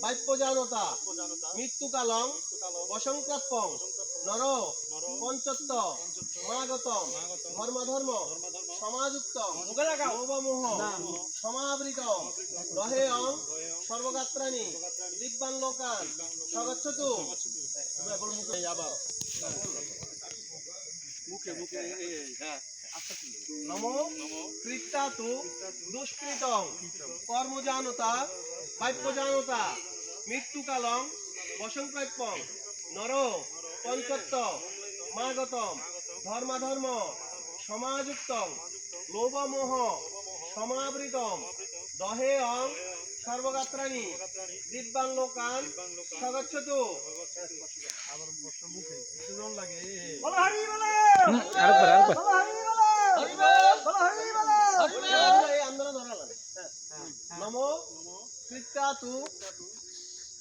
বাপ্যজানতা মৃত্যুকালং বসংক্রাপ্পং নর পঞ্চত্ব সমাগতম ধর্মাধর্ম সমাযুক্তম লোভমোহ সমাবৃতম দহেয়ং সর্বগাত্রাণি দিব্যাং লোকান সগচ্ছতু। আবার মুখে মুখে নমো কৃত্তাতু দুষ্কৃতং কর্মজানতা বাপ্যজানতা মৃত্যুকালং বসংপ্রাপ্যং নর পঞ্চত্ব সমাগতম ধর্মাধর্ম সমাযুক্তং লোভমোহ সমাবৃতম দহেয়ং সর্বগাত্রাণি দিব্যাং লোকান সগচ্ছতু। নমো কৃত্তাতু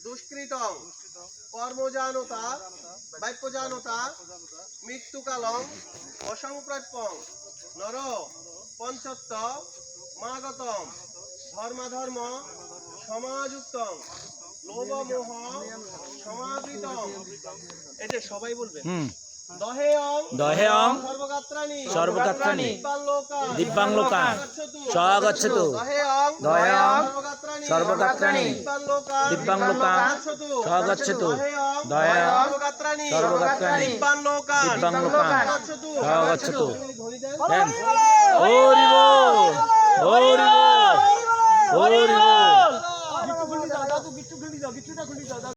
দুষ্কৃতং কর্মজানতা বাপ্যজানতা মৃত্যুকালং অসংপ্রাপ্যং নর পঞ্চত্ব সমাগতম ধর্মাধর্ম সমাযুক্তং লোভমোহ সমাবৃতম। এই যে সবাই বলবে দহেয়ং সর্বগাত্রাণি দিব্যাং লোকান সগচ্ছতু। দহেয়ং সর্বগাত্রাণি দিব্যাং লোকান সগচ্ছতু। দহেয়ং সর্বগাত্রাণি দিব্যাং লোকান সগচ্ছতু। হরি বল হরি বল হরি বল।